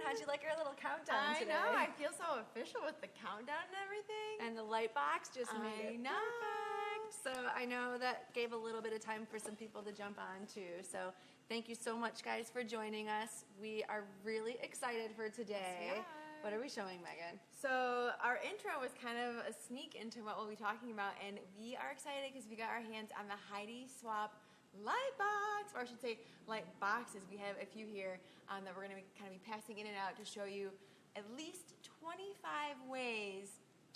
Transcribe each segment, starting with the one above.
How'd you like our little countdown today? I know. I feel so official with the countdown and everything. And the Lightbox just made it know. perfect. So I know that gave a little bit of time for some people to jump on too. So thank you so much, guys, for joining us. We are really excited for today. Yes, what are we showing, Megan? So our intro was kind of a sneak into what we'll be talking about, and we are excited because we got our hands on the Heidi Swapp Lightbox, or I should say Lightboxes. We have a few here that we're going to kind of be passing in and out to show you at least 25 ways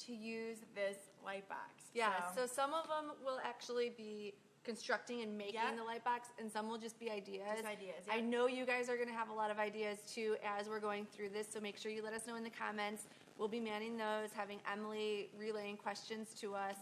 to use this Lightbox. Yeah, so some of them will actually be constructing and making the Lightbox, and some will just be ideas. Just ideas, I know you guys are going to have a lot of ideas too as we're going through this, so make sure you let us know in the comments. We'll be manning those, having Emily relaying questions to us.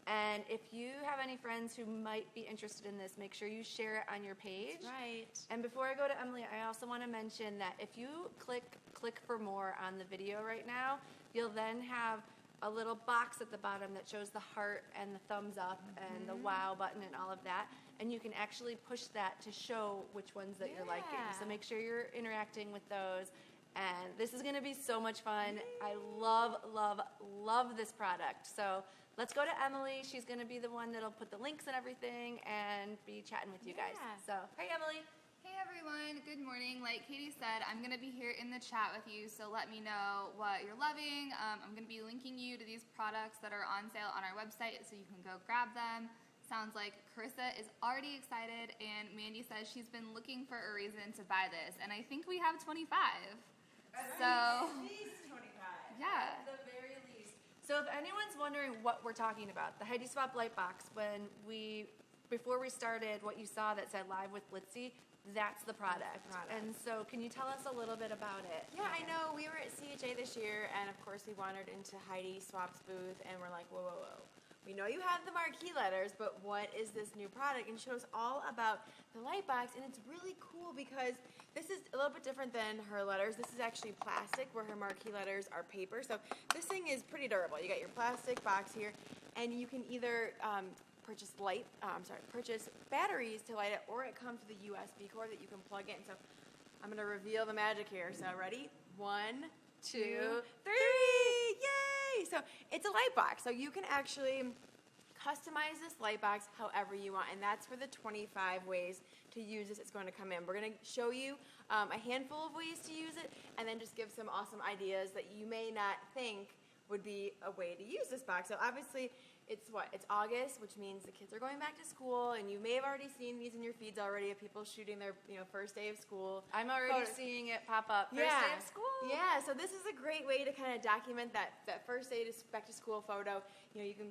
And if you have any friends who might be interested in this, make sure you share it on your page. That's right. And before I go to Emily, I also want to mention that if you click for more on the video right now, you'll then have a little box at the bottom that shows the heart and the thumbs up and the wow button and all of that. And you can actually push that to show which ones that you're liking. So make sure you're interacting with those. And this is going to be so much fun. I love, love, love this product. So let's go to Emily. She's going to be the one that'll put the links and everything and be chatting with you guys. So, hey, Emily. Hey everyone, good morning. Like Katie said, I'm going to be here in the chat with you, so let me know what you're loving. I'm going to be linking you to these products that are on sale on our website so you can go grab them. Sounds like Carissa is already excited, and Mandy says she's been looking for a reason to buy this, and I think we have 25. At least 25. Yeah. At the very least. So if anyone's wondering what we're talking about, the Heidi Swapp Lightbox, before we started, what you saw that said Live with Blitsy, that's the product. And so can you tell us a little bit about it? Yeah, I know. We were at CHA this year, and of course we wandered into Heidi Swapp's booth, and we're like, whoa, whoa, whoa. We know you have the marquee letters, but what is this new product? And she shows all about the Lightbox, and it's really cool because this is a little bit different than her letters. This is actually plastic, where her marquee letters are paper. So this thing is pretty durable. You got your plastic box here, and you can either purchase batteries to light it, or it comes with a USB cord that you can plug in. So I'm going to reveal the magic here. So ready? 1, 2, 3. Yay! So it's a light box. So you can actually customize this light box however you want, and that's where the 25 ways to use this is going to come in. We're going to show you a handful of ways to use it, and then just give some awesome ideas that you may not think would be a way to use this box. So obviously, it's August, which means the kids are going back to school, and you may have already seen these in your feeds already of people shooting their first day of school. I'm already seeing it pop up. First day of school. Yeah, so this is a great way to kind of document that first day to back to school photo. You can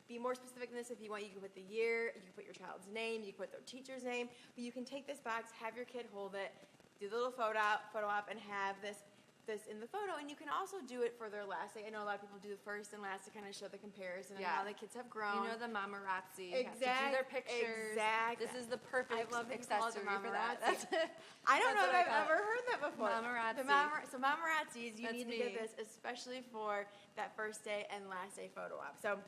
be more specific than this if you want. You can put the year, you can put your child's name, you can put their teacher's name, but you can take this box, have your kid hold it, do the little photo op, and have this in the photo, and you can also do it for their last day. I know a lot of people do the first and last to kind of show the comparison and how the kids have grown. You know, the mamarazzi. Exactly. You have to do their pictures. Exactly. This is the perfect accessory for that. I don't know if I've ever heard that before. Mamarazzi. So mamarazzis, you need to get this, especially for that first day and last day photo op. So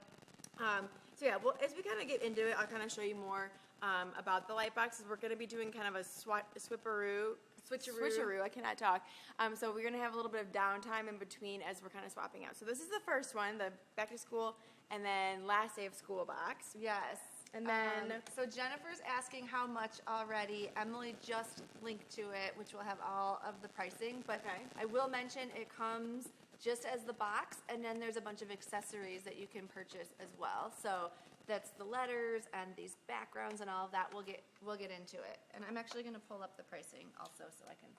yeah, well, as we kind of get into it, I'll kind of show you more about the light boxes. We're going to be doing kind of a switcheroo. I cannot talk. So we're going to have a little bit of downtime in between as we're kind of swapping out. So this is the first one, the back to school, and then last day of school box. Yes. And then so Jennifer's asking how much already. Emily just linked to it, which will have all of the pricing. But I will mention it comes just as the box, and then there's a bunch of accessories that you can purchase as well. So that's the letters and these backgrounds and all of that. We'll get into it. And I'm actually going to pull up the pricing also so I can.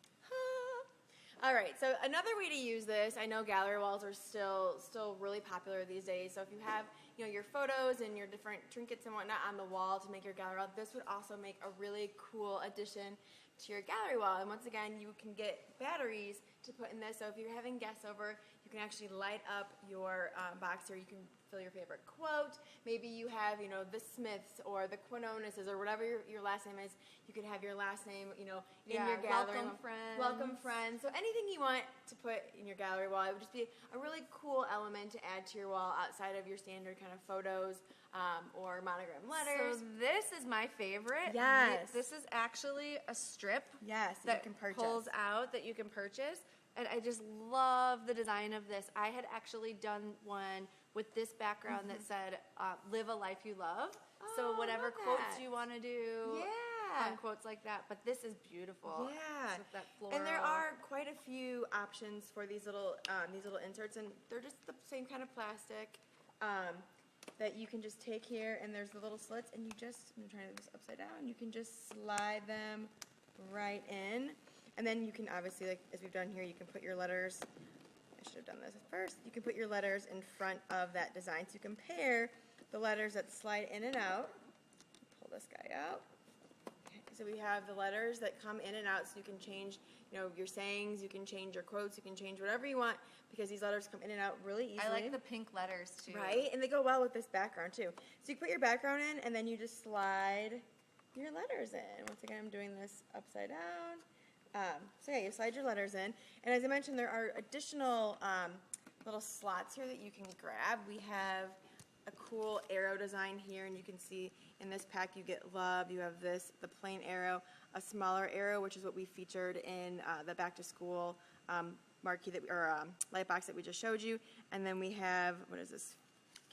All right, so another way to use this, I know gallery walls are still really popular these days. So if you have your photos and your different trinkets and whatnot on the wall to make your gallery wall, this would also make a really cool addition to your gallery wall. And once again, you can get batteries to put in this. So if you're having guests over, you can actually light up your box, or you can fill your favorite quote. Maybe you have, the Smiths or the Quinoneses or whatever your last name is. You could have your last name, in your gallery. Welcome friends. So anything you want to put in your gallery wall, it would just be a really cool element to add to your wall outside of your standard kind of photos or monogram letters. So this is my favorite. Yes. This is actually a strip that you can purchase. Pulls out that you can purchase. And I just love the design of this. I had actually done one with this background that said, live a life you love. So Oh, whatever love quotes that. you want to do, Yeah. fun quotes like that. But this is beautiful. Yeah. With that floral. And there are quite a few options for these little inserts, and they're just the same kind of plastic that you can just take here, and there's the little slits, and I'm trying to do this upside down, you can just slide them right in. And then you can obviously, like as we've done here, you can put your letters, I should have done this at first, you can put your letters in front of that design. So you can pair the letters that slide in and out. Pull this guy out. Okay, so we have the letters that come in and out, so you can change, your sayings, you can change your quotes, you can change whatever you want, because these letters come in and out really easily. I like the pink letters too. Right? And they go well with this background too. So you put your background in, and then you just slide your letters in. Once again, I'm doing this upside down. So yeah, you slide your letters in. And as I mentioned, there are additional little slots here that you can grab. We have a cool arrow design here, and you can see in this pack you get love. You have this, the plain arrow, a smaller arrow, which is what we featured in the back to school marquee light box that we just showed you. And then we have, what is this?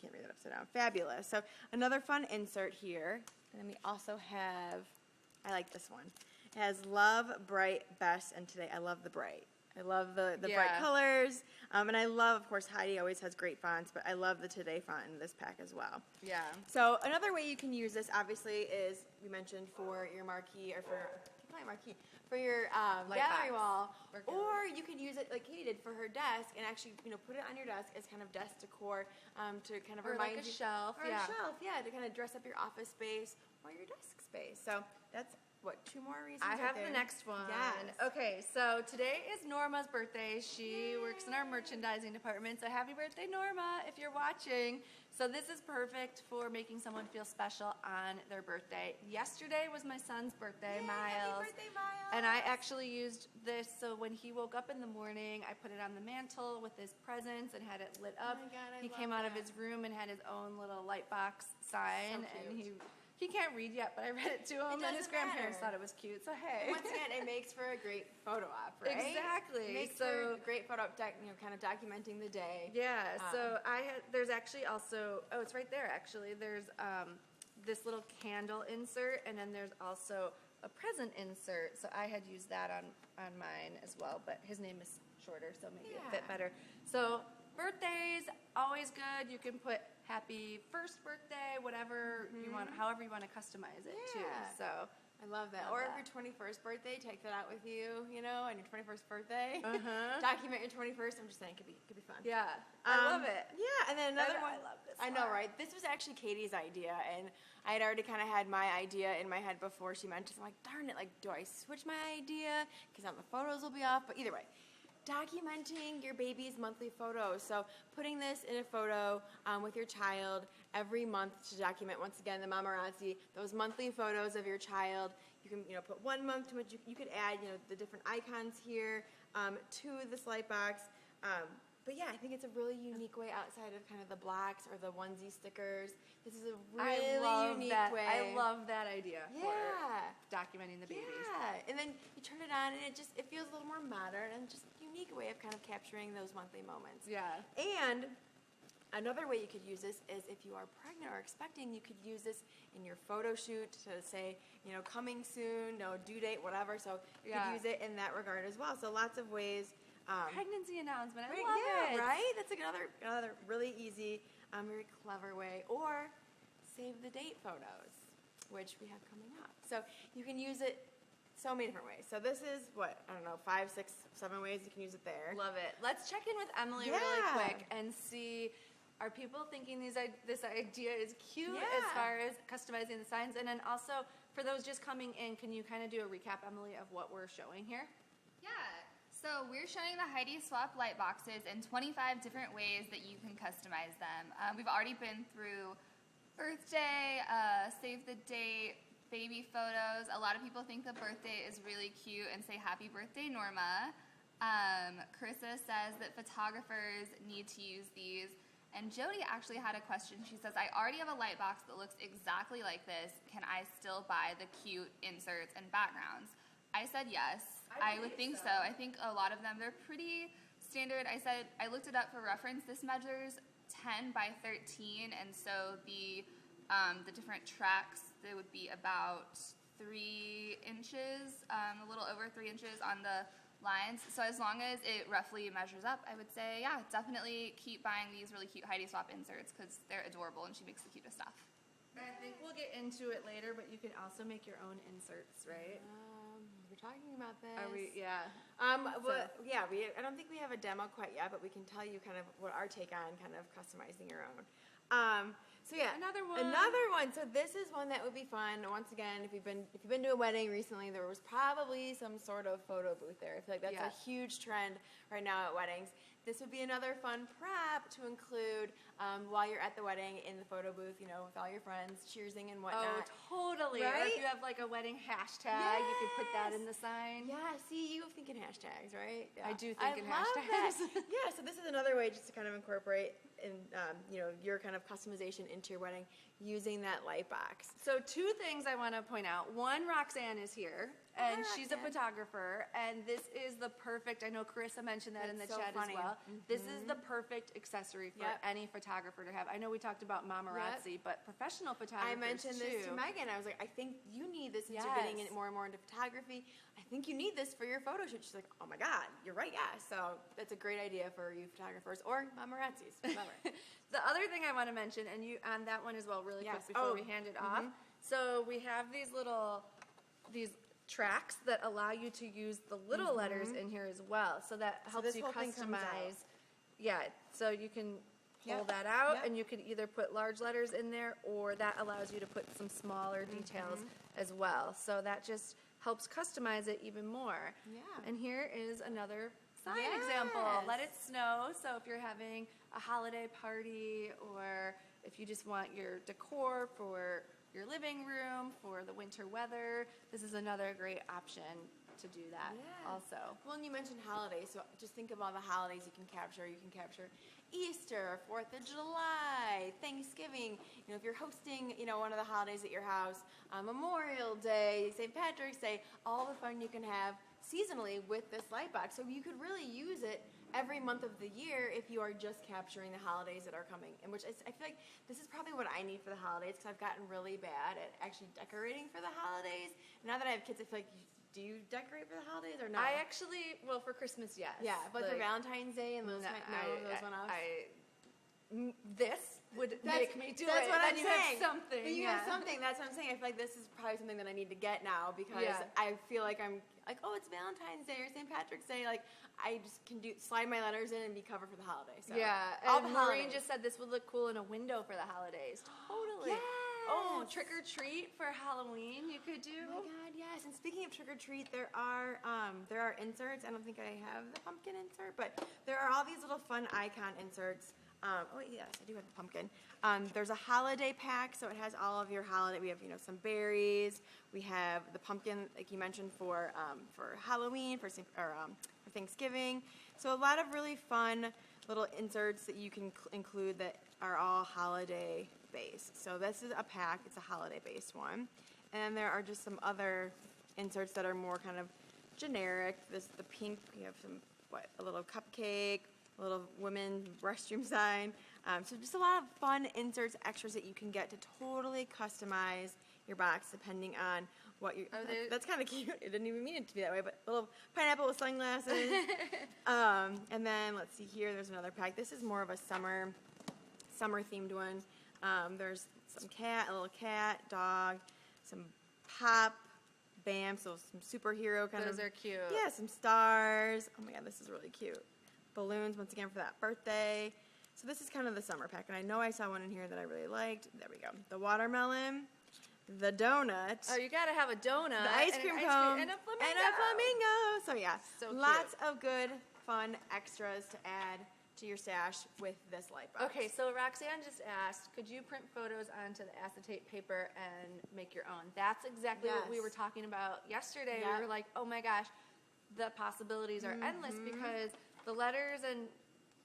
Can't read that upside down. Fabulous. So another fun insert here. And then we also have, I like this one. It has love, bright, best, and today I love the bright. I love the bright colors, and I love, of course, Heidi always has great fonts, but I love the Today font in this pack as well. Yeah. So another way you can use this, obviously, is we mentioned for your marquee, or for your gallery wall, or you could use it like Katie did for her desk, and actually, put it on your desk as kind of desk decor to kind of remind like a you. shelf. Or a shelf, to kind of dress up your office space or your desk space. So that's. What, 2 more reasons? I have the next one. Yes. Okay, so today is Norma's birthday. She works in our merchandising department, so happy birthday, Norma, if you're watching. So this is perfect for making someone feel special on their birthday. Yesterday was my son's birthday, Miles. Happy birthday, Miles. And I actually used this, so when he woke up in the morning, I put it on the mantle with his presents and had it lit up. Oh my God, he came out of his room and had his own little Lightbox sign, So and cute. he can't read yet, but I read it to him, and his doesn't grandparents matter. thought it was cute, so hey. Once again, it makes for a great photo op, right? Exactly. It makes for a great photo op, kind of documenting the day. Yeah, so there's actually also, it's right there actually, there's this little candle insert, and then there's also a present insert, so I had used that on mine as well, but his name is shorter, so maybe it fit better. So birthdays, always good. You can put happy first birthday, whatever you want, however you want to customize it too. So I love that. Love Or that. your 21st birthday, take that out with you, on your 21st birthday. Document your 21st. I'm just saying, it could be fun. yeah, I love it. Yeah, and then another one. I love this I know, one. right? This was actually Katie's idea, and I had already kind of had my idea in my head before she mentioned it. I'm like, darn it, do I switch my idea? Because now the photos will be off. But either way, documenting your baby's monthly photos. So putting this in a photo with your child every month to document, once again, the Mamarazzi, those monthly photos of your child. You can, put 1 month to which you could add, the different icons here to this light box. But yeah, I think it's a really unique way outside of kind of the blacks or the onesie stickers. This is a really unique way. I love that idea for Yeah. documenting the babies. Yeah, and then you turn it on, and it feels a little more modern and just a unique way of kind of capturing those monthly moments. Yeah. And another way you could use this is if you are pregnant or expecting, you could use this in your photo shoot to say, coming soon, no due date, whatever. So you could use it in that regard as well. So lots of ways. Pregnancy announcement. I Right, love yeah, it. right? That's like another really easy, very clever way. Or save the date photos, which we have coming up. So you can use it so many different ways. So this is 5, 6, 7 ways you can use it there. Love it. Let's check in with Emily really quick and see, are people thinking this idea is cute as far as customizing the signs? And then also, for those just coming in, can you kind of do a recap, Emily, of what we're showing here? Yeah. So we're showing the Heidi Swapp Lightboxes in 25 different ways that you can customize them. We've already been through birthday, save the date, baby photos. A lot of people think the birthday is really cute and say happy birthday, Norma. Carissa says that photographers need to use these. And Jody actually had a question. She says, I already have a light box that looks exactly like this. Can I still buy the cute inserts and backgrounds? I said yes. I would think so. I think a lot of them, they're pretty standard. I looked it up for reference. This measures 10 by 13, and so the different tracks, they would be about 3 inches, a little over 3 inches on the lines. So as long as it roughly measures up, I would say, yeah, definitely keep buying these really cute Heidi Swapp inserts because they're adorable and she makes the cutest stuff. I think we'll get into it later, but you can also make your own inserts, right? We're talking about this. Are we? Yeah. Well, yeah, I don't think we have a demo quite yet, but we can tell you kind of what our take on kind of customizing your own. So yeah, Another one. So this is one that would be fun. Once again, if you've been to a wedding recently, there was probably some sort of photo booth there. I feel like that's a huge trend right now at weddings. This would be another fun prep to include while you're at the wedding in the photo booth, with all your friends, cheersing and whatnot. Oh, totally. Right? Or if you have like a wedding hashtag, you could put that in the sign. Yeah, see, you think in hashtags, right? Yeah. I do think in love hashtags. That. Yeah, so this is another way just to kind of incorporate your kind of customization into your wedding using that Lightbox. So 2 things I want to point out. One, Roxanne is here, and she's a photographer, and this is the perfect, I know Carissa mentioned that in the chat as well. This is the perfect accessory for any photographer to have. I know we talked about mamarazzi, but professional photographers I mentioned this to Megan. I was like, I think you need this since you're getting more and more into photography. I think you need this for your photo shoot. She's like, oh my God, you're right, yeah. So that's a great idea for you photographers or mamarazzis, whatever. The other thing I want to mention, and you on that one as well, really quick before we hand it off. So we have these tracks that allow you to use the little letters in here as well. So that helps you customize. Yeah, so you can pull that out, and you can either put large letters in there, or that allows you to put some smaller details as well. So that just helps customize it even more. Yeah. And here is another sign example. Let it snow. So if you're having a holiday party, or if you just want your decor for your living room for the winter weather, this is another great option to do that also. Well, and you mentioned holidays, so just think of all the holidays you can capture. You can capture Easter, 4th of July, Thanksgiving. If you're hosting, one of the holidays at your house, Memorial Day, St. Patrick's Day, all the fun you can have seasonally with this Lightbox. So you could really use it every month of the year if you are just capturing the holidays that are coming. And which I feel like this is probably what I need for the holidays, because I've gotten really bad at actually decorating for the holidays. Now that I have kids, I feel like, do you decorate for the holidays or not? I actually, for Christmas, yes. Yeah, but for Valentine's Day and those one-offs? This would make me do it. That's what I'm saying. You have something. But you have something. That's what I'm saying. I feel like this is probably something that I need to get now, because I feel like I'm like, oh, it's Valentine's Day or St. Patrick's Day. Like, I just can slide my letters in and be covered for the holidays. So. Yeah, all and the Maureen just said this would look cool in a window for the holidays. Totally. Yes. Oh, trick or treat for Halloween you could do. Oh my God, yes. And speaking of trick or treat, there are inserts. I don't think I have the pumpkin insert, but there are all these little fun icon inserts. Oh yes, I do have the pumpkin. There's a holiday pack, so it has all of your holiday. We have some berries. We have the pumpkin, like you mentioned, for Halloween, for Thanksgiving. So a lot of really fun little inserts that you can include that are all holiday based. So this is a pack. It's a holiday based one, and there are just some other inserts that are more kind of generic. The pink. We have a little cupcake. A little women restroom sign. So just a lot of fun inserts, extras that you can get to totally customize your box depending on what you. That's kind of cute. It didn't even mean it to be that way, but a little pineapple with sunglasses. And then let's see here. There's another pack. This is more of a summer themed one. There's a little cat, dog, some pop. Bam. So some superhero kind of. Those are cute. Yeah, some stars. Oh my God, this is really cute. Balloons, once again, for that birthday. So this is kind of the summer pack, and I know I saw one in here that I really liked. There we go. The watermelon, the donut. Oh, you got to have a donut. The ice cream cone. And a flamingo. So yeah, lots of good, fun extras to add to your stash with this Lightbox. Okay, so Roxanne just asked, could you print photos onto the acetate paper and make your own? That's exactly what we were talking about yesterday. We were like, oh my gosh, the possibilities are endless, because the letters and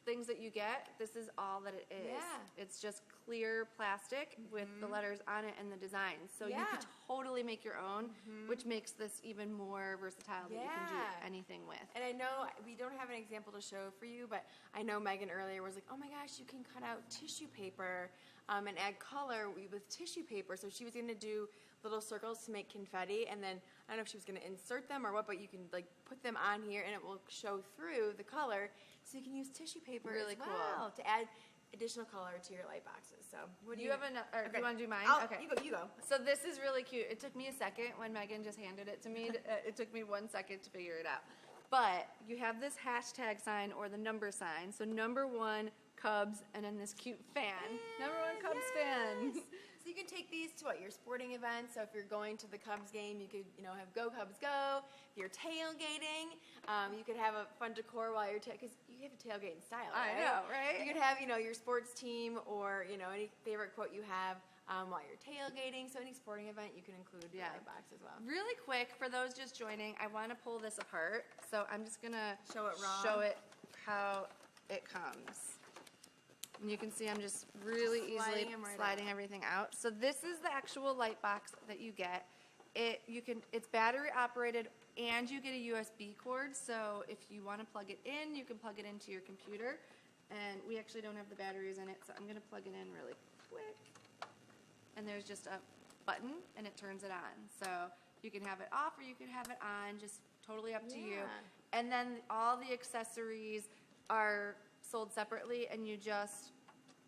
things that you get, this is all that it is. Yeah. It's just clear plastic with the letters on it and the designs. So you could totally make your own, which makes this even more versatile that you can do anything with. And I know we don't have an example to show for you, but I know Megan earlier was like, oh my gosh, you can cut out tissue paper and add color with tissue paper. So she was going to do little circles to make confetti, and then I don't know if she was going to insert them or what, but you can like put them on here and it will show through the color. So you can use tissue paper Really as well to add additional color to your light boxes. So what do you have another, or do you want to do mine? Okay. You go. So this is really cute. It took me a second when Megan just handed it to me. It took me 1 second to figure it out. But you have this hashtag sign or the number sign. So number 1, Cubs, and then this cute fan. Number 1 Cubs fan. So you can take these to your sporting events. So if you're going to the Cubs game, you could have Go Cubs Go. If you're tailgating, you could have a fun decor while you're because you have a tailgate in style. Right? I know, right? You could have your sports team or any favorite quote you have while you're tailgating. So any sporting event, you can include the light box as well. Really quick for those just joining, I want to pull this apart. So I'm just gonna show it how it comes. And you can see I'm just really easily sliding everything out. So this is the actual light box that you get. It's battery operated and you get a USB cord. So if you want to plug it in, you can plug it into your computer. And we actually don't have the batteries in it, so I'm going to plug it in really quick. And there's just a button and it turns it on. So you can have it off or you can have it on, just totally up to you. And then all the accessories are sold separately, and you just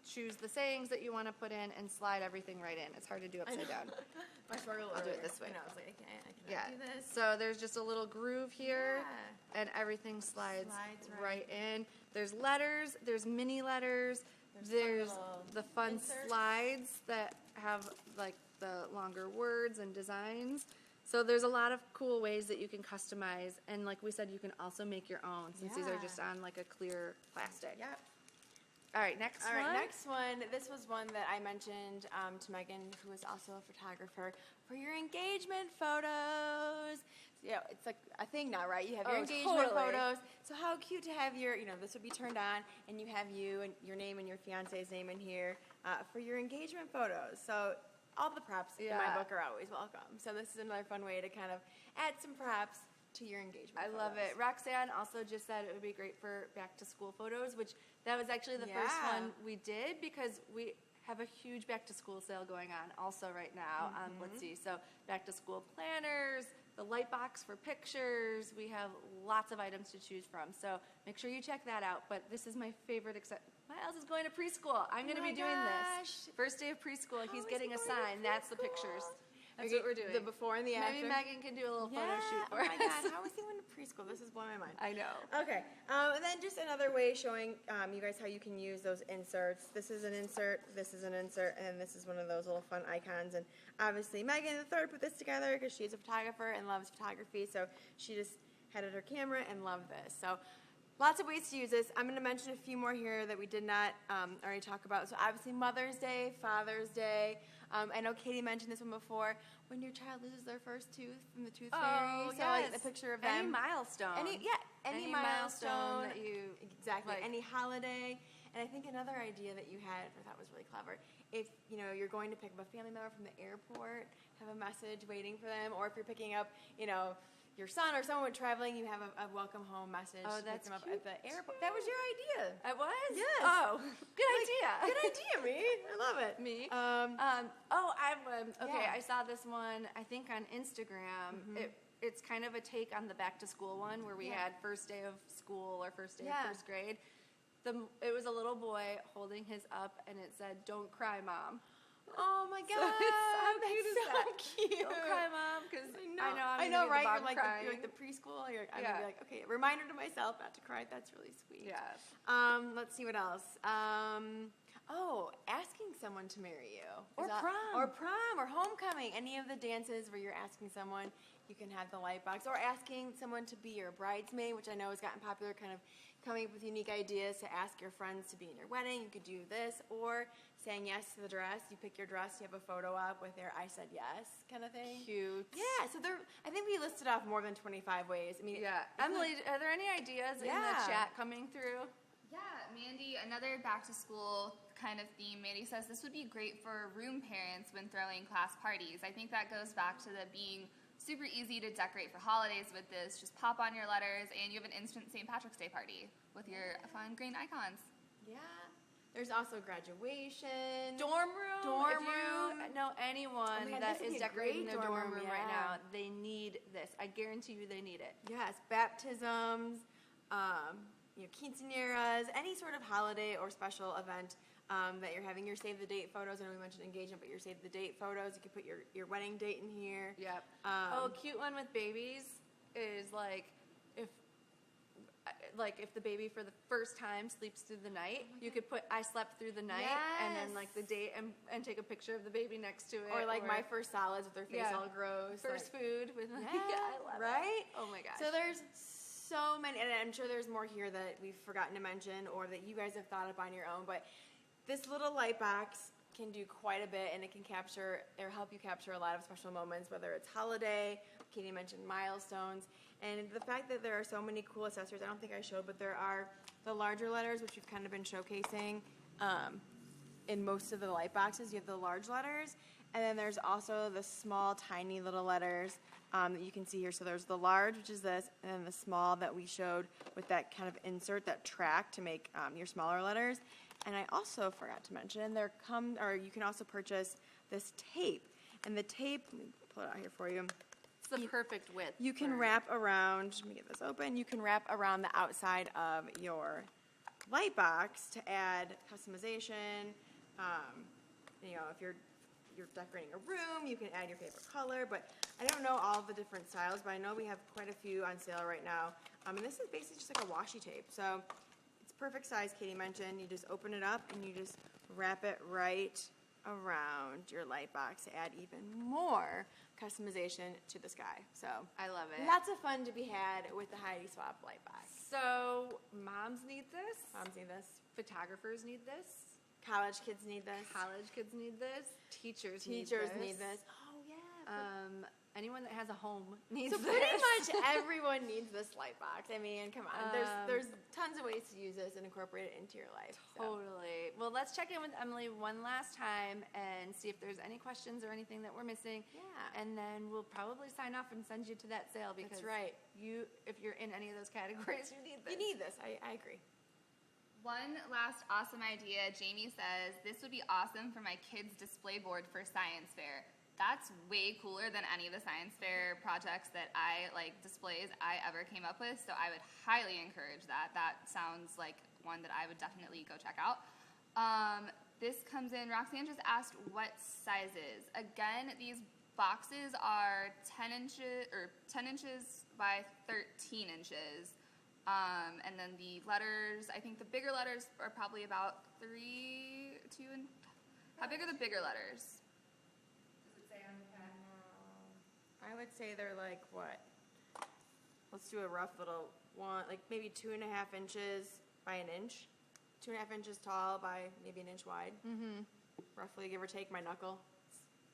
choose the sayings that you want to put in and slide everything right in. It's hard to do upside down. I'll do it this way. I was like, I cannot do this. So there's just a little groove here, and everything slides right in. There's letters. There's mini letters. There's the fun slides that have like the longer words and designs. So there's a lot of cool ways that you can customize, and like we said, you can also make your own since these are just on like a clear plastic. Yep. All right, next one. This was one that I mentioned to Megan, who is also a photographer, for your engagement photos. So, it's like a thing now, right? You have your engagement photos. So how cute to have your, this would be turned on, and you have you and your name and your fiance's name in here for your engagement photos. So all the props in my book are always welcome. So this is another fun way to kind of add some props to your engagement photos. Love it. Roxanne also just said it would be great for back to school photos, which that was actually the first one we did because we have a huge back to school sale going on also right now on Blitsy. So back to school planners, the Lightbox for pictures. We have lots of items to choose from. So make sure you check that out. But this is my favorite. Miles is going to preschool. I'm going to be doing this. First day of preschool. He's getting a sign. That's the pictures. That's what we're doing. The before and the after. Maybe Megan can do a little photo shoot for us. Oh my God, how is he going to preschool? This is blowing my mind. I know. Okay, and then just another way showing you guys how you can use those inserts. This is an insert, this is an insert, and this is one of those little fun icons. And obviously Megan, the third, put this together because she's a photographer and loves photography, so she just headed her camera and loved this. So lots of ways to use this. I'm going to mention a few more here that we did not already talk about. So obviously Mother's Day, Father's Day. I know Katie mentioned this one before. When your child loses their first tooth from the tooth fairy, so like the picture of them. Any milestone. Any milestone that you any holiday. And I think another idea that you had, I thought was really clever. If you're going to pick up a family member from the airport, have a message waiting for them, or if you're picking up, your son or someone traveling, you have a welcome home message to pick them up at the airport. That was your idea. It was? Yes. Oh, good idea. Good idea, me. I love it. Me. Yeah. I saw this one, I think on Instagram. It's kind of a take on the back to school one where we had first day of school or first day of first grade. It was a little boy holding his up, and it said, "Don't cry, Mom." Oh my God! So it's so cute. Don't cry, Mom, because I know, right? You're like the preschool. I'm gonna be like, okay, reminder to myself not to cry. That's really sweet. Yeah. Let's see what else. Asking someone to marry you, or prom, or homecoming. Any of the dances where you're asking someone, you can have the Lightbox, or asking someone to be your bridesmaid, which I know has gotten popular. Kind of coming up with unique ideas to ask your friends to be in your wedding. You could do this, or saying yes to the dress. You pick your dress, you have a photo up with their "I said yes" kind of thing. Cute. Yeah, so I think we listed off more than 25 ways. I mean, Emily, are there any ideas in the chat coming through? Yeah, Mandy, another back to school kind of theme. Mandy says this would be great for room parents when throwing class parties. I think that goes back to the being super easy to decorate for holidays with this. Just pop on your letters, and you have an instant St. Patrick's Day party with your fun green icons. Yeah. There's also graduation. Dorm room. Dorm If you room. know anyone Oh my God, that this would is be a decorating great their dorm dorm room room, right yeah. now, they need this. I guarantee you they need it. Yes, baptisms, quinceañeras, any sort of holiday or special event that you're having. Your save the date photos. I know we mentioned engagement, but your save the date photos. You can put your wedding date in here. Yep. A cute one with babies is if the baby for the first time sleeps through the night, you could put I slept through the night and then like the date and take a picture of the baby next to it. Or like my first salads with their face all gross. First food with I love right? it. Oh my gosh. So there's so many, and I'm sure there's more here that we've forgotten to mention or that you guys have thought up on your own, but this little light box can do quite a bit, and it can capture or help you capture a lot of special moments, whether it's holiday, Katie mentioned milestones, and the fact that there are so many cool accessories, I don't think I showed, but there are the larger letters, which we've kind of been showcasing in most of the light boxes. You have the large letters, and then there's also the small, tiny little letters that you can see here. So there's the large, which is this, and then the small that we showed with that kind of insert, that track to make your smaller letters. And I also forgot to mention, you can also purchase this tape. And the tape, let me pull it out here for you. It's the perfect width. You can wrap around, let me get this open, you can wrap around the outside of your light box to add customization. If you're decorating a room, you can add your favorite color, but I don't know all the different styles, but I know we have quite a few on sale right now. And this is basically just like a washi tape. So it's perfect size, Katie mentioned. You just open it up and you just wrap it right around your light box to add even more customization to the sky. So I love it. lots of fun to be had with the Heidi Swapp Lightbox. So moms need this. Moms need this. Photographers need this. College kids need this. College kids need this. Teachers need this. Oh, yeah. Anyone that has a home needs So this. pretty much everyone needs this light box. I mean, come on. There's tons of ways to use this and incorporate it into your life. So. Totally. Well, let's check in with Emily one last time and see if there's any questions or anything that we're missing. Yeah. And then we'll probably sign off and send you to that sale because That's right. If you're in any of those categories, you need this. You need this. I agree. One last awesome idea. Jamie says, this would be awesome for my kids' display board for science fair. That's way cooler than any of the science fair projects that displays I ever came up with. So I would highly encourage that. That sounds like one that I would definitely go check out. This comes in, Roxanne just asked what sizes. Again, these boxes are 10 inches by 13 inches. And then the letters, I think the bigger letters are probably about how big are the bigger letters? I would say they're like what? Let's do a rough little one, like maybe 2.5 inches by an inch. 2.5 inches tall by maybe an inch wide. Mm-hmm. Roughly, give or take, my knuckle.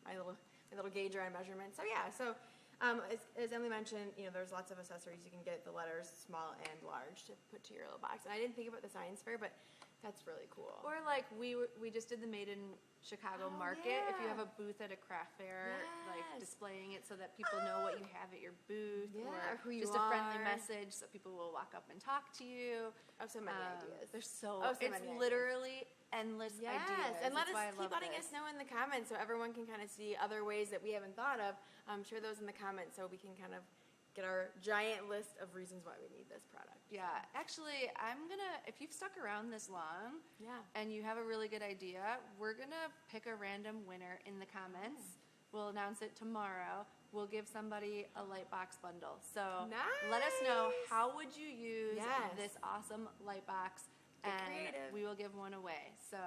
My little gauge around measurement. So yeah, as Emily mentioned, there's lots of accessories. You can get the letters small and large to put to your little box. And I didn't think about the science fair, but that's really cool. Or like we just did the Made in Chicago market. If you have a booth at a craft fair, like displaying it so that people know what you have at your booth, or who you just a friendly are. message so people will walk up and talk to you. Oh, so many ideas. There's many literally endless ideas. And keep That's why I love letting this. us know in the comments so everyone can kind of see other ways that we haven't thought of. Share those in the comments so we can kind of get our giant list of reasons why we need this product. Yeah, actually, if you've stuck around this long and you have a really good idea, we're going to pick a random winner in the comments. We'll announce it tomorrow. We'll give somebody a Lightbox bundle. So let us know, how would you use this awesome Lightbox? And we will give one away. So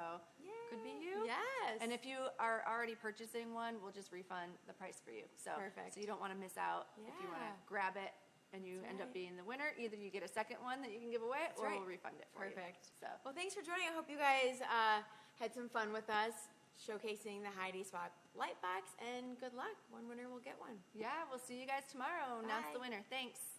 could be you. Yes. And if you are already purchasing one, we'll just refund the price for you. So Perfect. So you don't want to miss out. If you want to grab it and you end up being the winner, either you get a second one that you can give away, or we'll refund it for you. Perfect. So well, thanks for joining. I hope you guys had some fun with us showcasing the Heidi Swapp Lightbox, and good luck. One winner will get one. yeah, we'll see you guys tomorrow. Announce the Bye. winner. Thanks.